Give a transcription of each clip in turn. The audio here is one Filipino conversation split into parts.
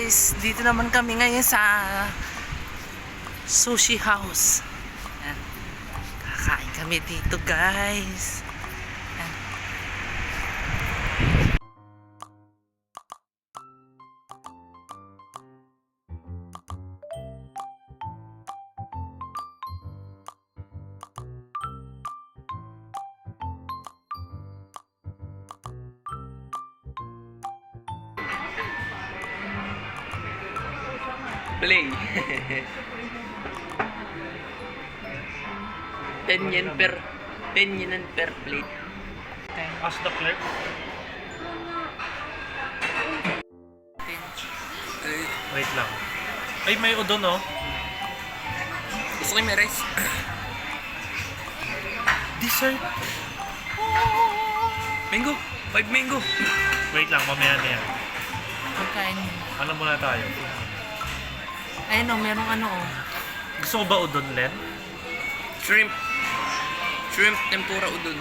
guys, dito naman kami ngayon sa sushi house. Yan. Kakain kami dito guys. Yan. Play. 10 yen per 10 yen per plate. Ask the clerk. Wait lang. Ay, may udon, oh. Gusto ko yung may rice. Dessert. Mango. 5 mango. Wait lang, mamaya na yan. Pagkain. Ano muna tayo? Ayun o, merong ano o. Gusto mo ba udon, Len? Shrimp. Shrimp tempura udon.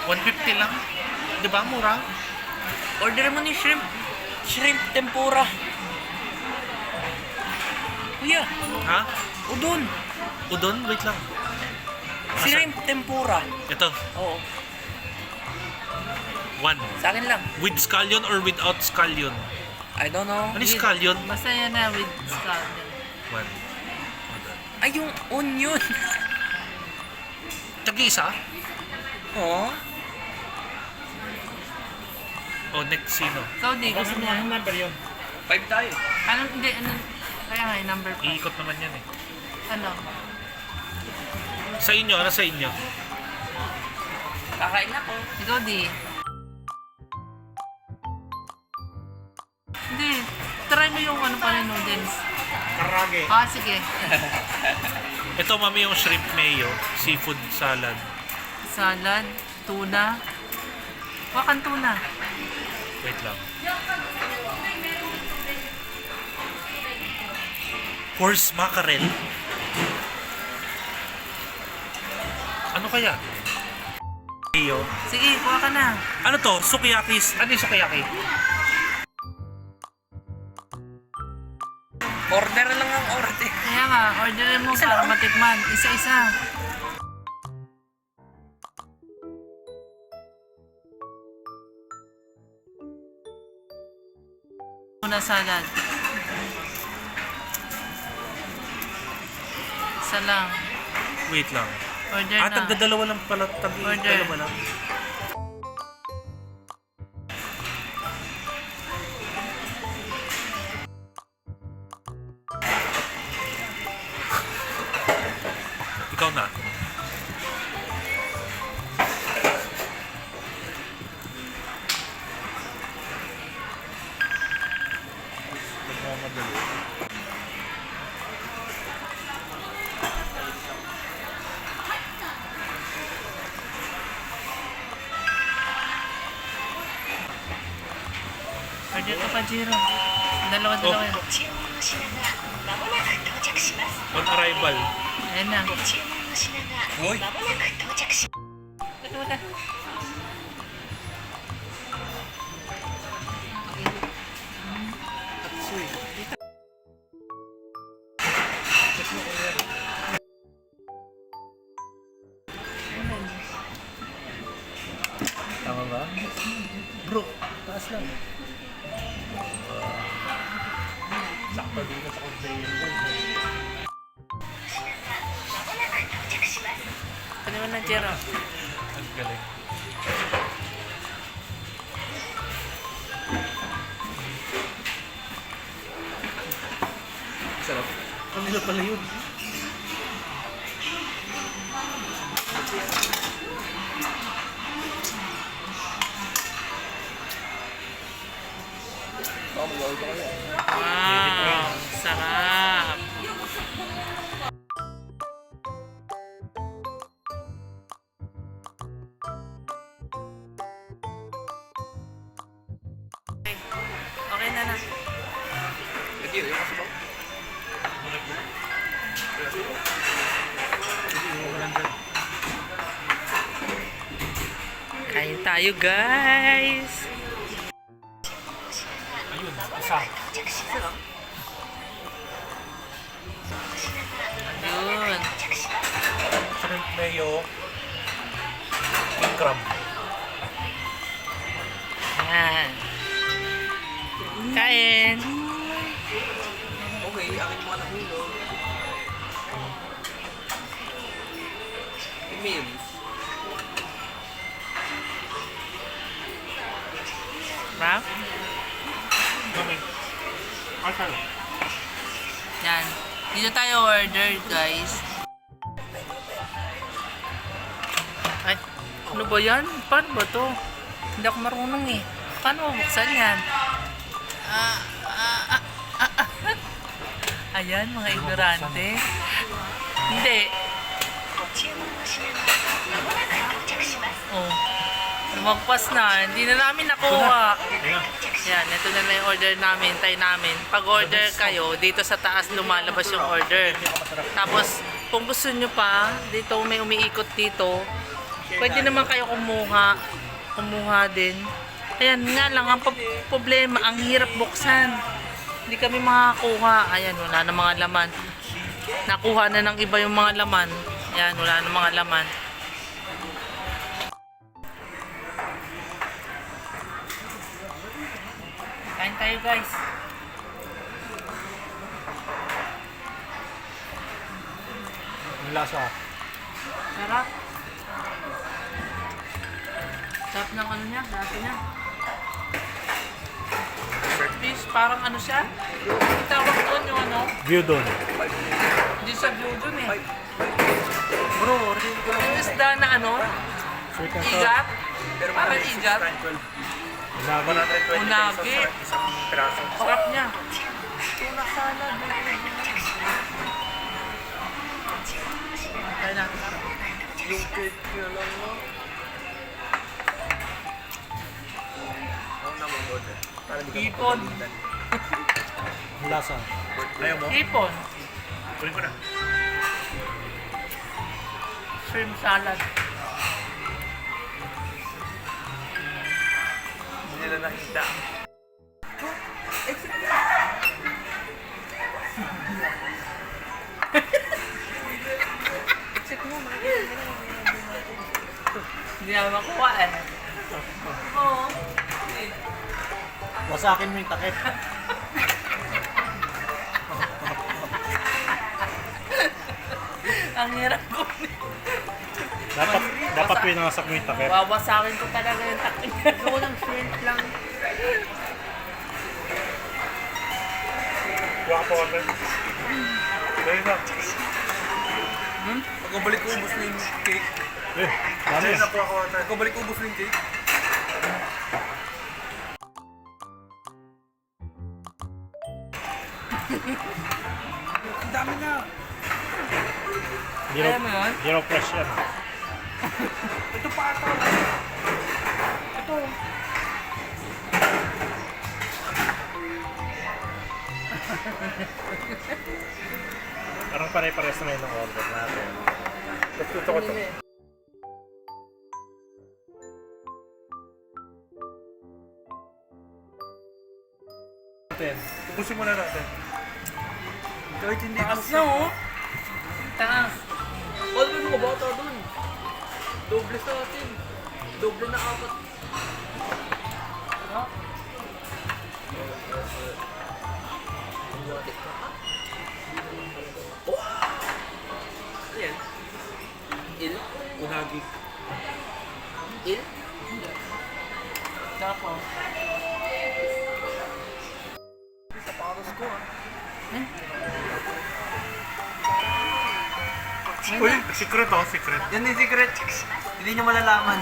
150 lang. Di ba? Mura. Order mo ni shrimp. Shrimp tempura. Kuya, Ha? udon. Udon? Wait lang. Shrimp tempura. Ito. Oo. 1. Sa akin lang. With scallion or without scallion? I don't know. Ano yung scallion? Basta yan na with scallion. 1. Ay, yung onion. Tag-isa? Oo. O, next sino? Ikaw di, gusto mo. number yun? 5 tayo. Ano, hindi, ano. Kaya nga, yung number 5. Iikot naman yan eh. Ano? Sa inyo, ano sa inyo? Kakain ako. Ikaw di. Hindi, try mo yung ano pa rin noodles. Karage. Ah, sige. Ito, mami, yung shrimp mayo, seafood salad. Salad, tuna. Wakan tuna. Wait lang. Horse mackerel. Ano kaya? Mayo. Sige, kuha ka na. Ano to? Sukiyakis. Ano yung sukiyaki? Order lang ang order. Kaya nga, orderin mo para matikman. Isa-isa. Tuna salad. Isa lang. Wait lang. Order Ah, na. tagdadalawa lang pala. Order. Tagdadalawa lang. Ikaw na. Nagmamadali. Order ka pa, Jiro. Dalawa-dalawa yan. On arrival. Ayan na. Hoy. Tama ba? Bro, taas lang. Sakto dito sa conveyor belt. Ano naman na, Jiro? Ang galing. Sarap. Kanila pala yun. Wow, sarap. Okay na na. Pwede yun. Yung kasabaw. Kain tayo, guys. Lasa. Yun. Shrimp mayo. King crab. Yan. Kain. Okay, akin mga nahulog. Meals. Rap? Mami. Asal. Yan. Dito tayo order, guys. Ay, ano ba yan? Paano ba to? Hindi ako marunong eh. Paano mabuksan yan? Ayan, mga ignorante. Hindi. Oh. Lumagpas na. Hindi na namin nakuha. Ayan. Yan, ito na yung order namin, tayo namin. Pag order kayo, dito sa taas lumalabas yung order. Tapos, kung gusto nyo pa, dito may umiikot dito, pwede naman kayo kumuha. Kumuha din. Ayan nga lang, ang problema, ang hirap buksan. Hindi kami makakuha. Ayan, wala na mga laman. Nakuha na ng iba yung mga laman. Ayan, wala na mga laman. Kain tayo, guys. Ang lasa. Sarap. Sarap ng ano niya, dati niya. Fish, parang ano siya? Yung tawag doon yung ano? Gyudon. Hindi siya blue doon eh. Bro, yung isda na ano? Sweet and Igat? Parang igat? Unagi. Unagi. Sarap niya. Tuna salad. Kaya na. Yung cake nyo lang mo. Ako na mag-order. Hipon. Ang lasa. Ayaw mo? Hipon. Kunin ko na. Shrimp salad. Hindi nila nakita. Hindi na makuha eh. Oo. Wasakin mo yung takip. Ang hirap ko. Dapat pinawasak mo yung takip. Wawasakin ko talaga yung takip. Gusto ko ng shrimp lang. Kuha po kami. Dahil na. Pagkabalik ko, ubos na yung cake. Dami yan. Pagkabalik ko, ubos na yung cake. Ang dami na. Zero, Kaya mo yun? zero fresh yan. Ito pa ito. Ito. Parang pare-pares na yun ang order natin. Gusto ko ito. Ubusin muna natin. Kahit hindi Taas na oh. Taas. All mo mga bata dun. Doble sa atin. Doble na 4. No? Ayan. Il. Unagi. Il. Tapos. Sa paros ko ah. Uy, secret oh, secret. Yan yung secret. Hindi nyo malalaman.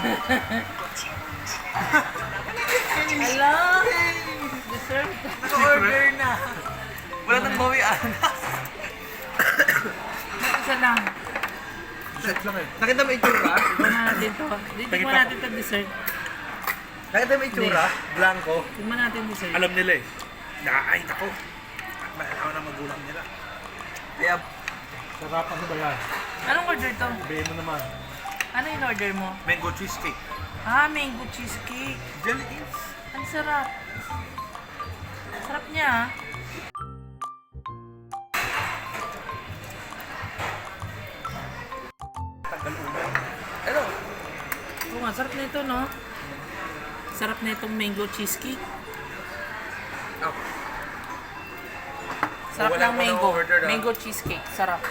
Hello? Dessert? Naka-order na. Wala nang bawian. Isa lang. Set lang eh. Nakita mo itsura? Tignan natin to. Tignan natin to dessert. Nakita mo itsura? Blanco. Tignan natin dessert. Alam nila eh. Ay, nako. Malalaw na magulang nila. Kaya, Sarap, ano ba yan? Anong order to? Sabihin mo naman. Ano yung order mo? Mango cheesecake. Ah, mango cheesecake. jelly beans. Ang sarap. Sarap niya ah. Ano? Oo nga, sarap na ito, no? Sarap na itong mango cheesecake. Oh. Sarap Wala ng ko na mango. order, ah. Mango cheesecake. Sarap.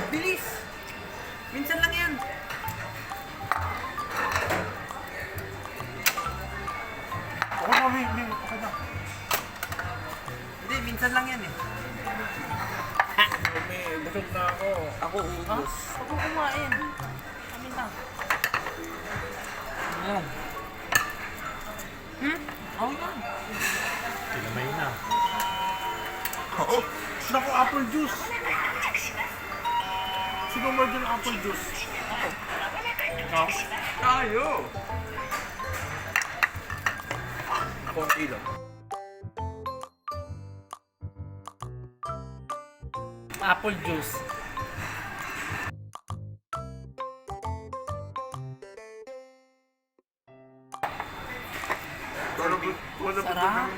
Bilis! Minsan lang yan. Ako na, hindi. Okay na. Hindi, minsan lang yan eh. Busog na ako. Ako Ha? uubos. Huwag mo kumain. Kami na. Ayan. Oh, yan. Kinamay na. Oo. Naku, apple juice. Sino mo dyan apple juice? Ikaw? Tayo! Konti lang. Apple juice. Sarap.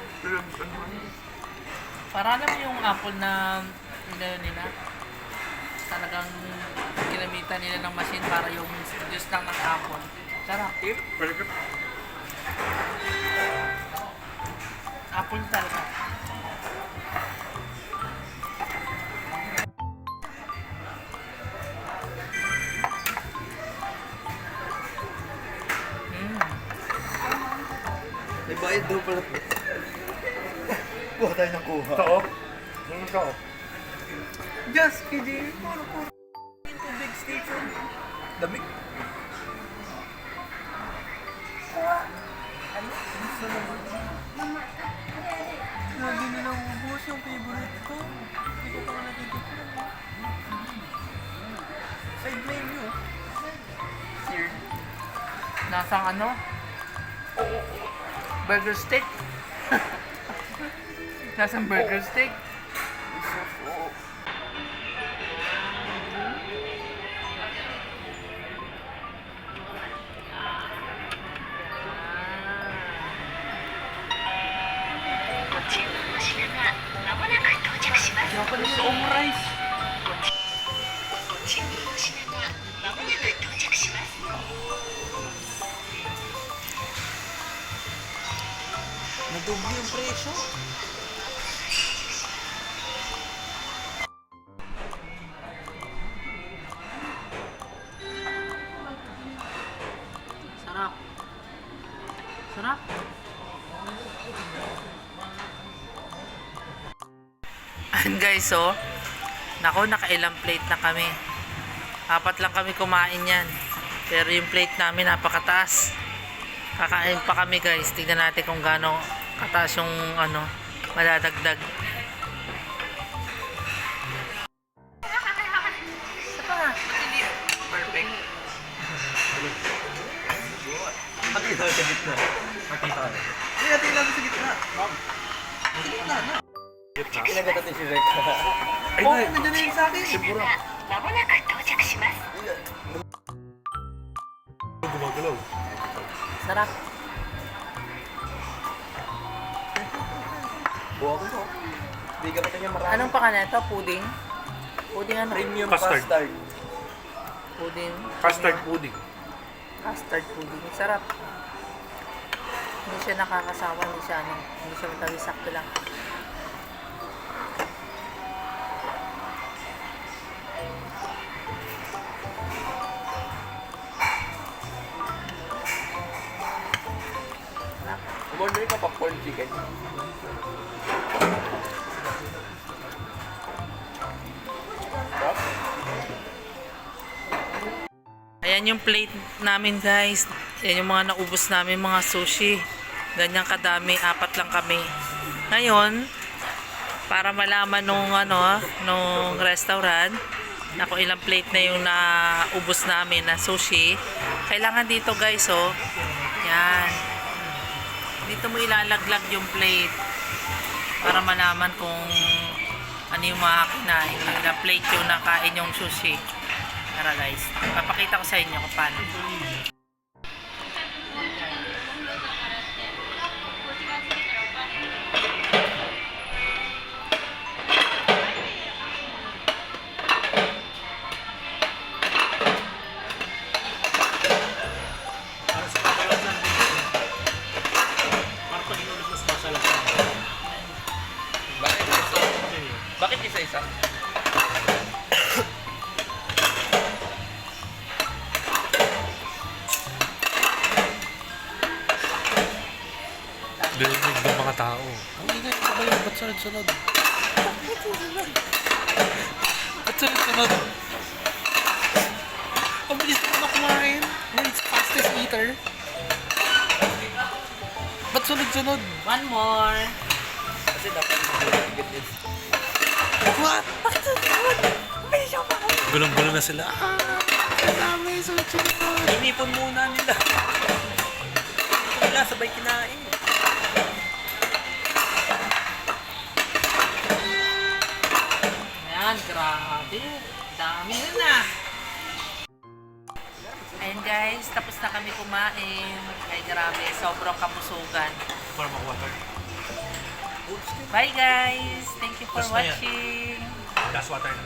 Para alam mo yung apple na nila. Talagang ginamitan nila ng machine para yung juice lang ng apple. Sarap. Apple talaga. May bayad daw pala. Kuha tayo ng kuha. Ito, oh. Yung ito, oh. Just kidding. Puro tubig station. Damig. Ano? Gusto naman. Lagi nilang ubos yung favorite ko. Hindi ko pa natitikman. Side menu. Seared. Nasang ano? Burger steak. Nasang burger steak. Japanese omurice. Nadoble yung presyo. Sarap. Sarap. And guys, oh. Nako, nakailang plate na kami. 4 lang kami kumain yan. Pero yung plate namin napakataas. Kakain pa kami guys. Tignan natin kung gaano kataas yung ano, madadagdag. Isa pa nga. Perfect. Makita sa gitna. Makita ka. Hindi natin namin sa gitna. Sa gitna na. Kinagat natin si Rek. Ay, Oh, ay. nandiyan na yun sa akin. Siguro. まもなく到着します。 Gumagalaw. Sarap. Buha ko to. Bigyan kita niya marami. Anong pangalan ito? Pudding? Pudding ano? Premium Custard. custard. Pudding. Custard pudding. Custard pudding. Sarap. Hindi siya nakakasawa. Hindi siya ano. Hindi siya matawi. Sakto lang. Sarap. Umorder ka popcorn chicken. Sarap. Ayan yung plate namin guys. Ayan yung mga naubos namin mga sushi. Ganyan kadami, 4 lang kami. Ngayon, para malaman nung ano, nung restaurant, na kung ilang plate na yung naubos namin na sushi, kailangan dito guys, oh. Yan. Dito mo ilalaglag yung plate para malaman kung ano yung mga kinain. Ilang plate yung nakain yung sushi. Tara guys, papakita ko sa inyo kung paano. Narinig ng mga tao. Ang ingay ko ba yun? Ba't sunod-sunod? Ba't sunod-sunod? Ang bilis ko na kumain. World's fastest eater. Ba't sunod-sunod? One more. Kasi dapat mag-get it. What? Bakit sunod-sunod? Bilis ako pa. Gulong-gulong na sila. Ang dami, sunod-sunod. Inipon muna nila. Nila sabay kinain. Ayan, grabe. Dami na. Ayan guys, tapos na kami kumain. Ay grabe, sobrang kabusugan. Para mag-water. Bye guys! Thank you for Tapos na yan. watching. Gas water na.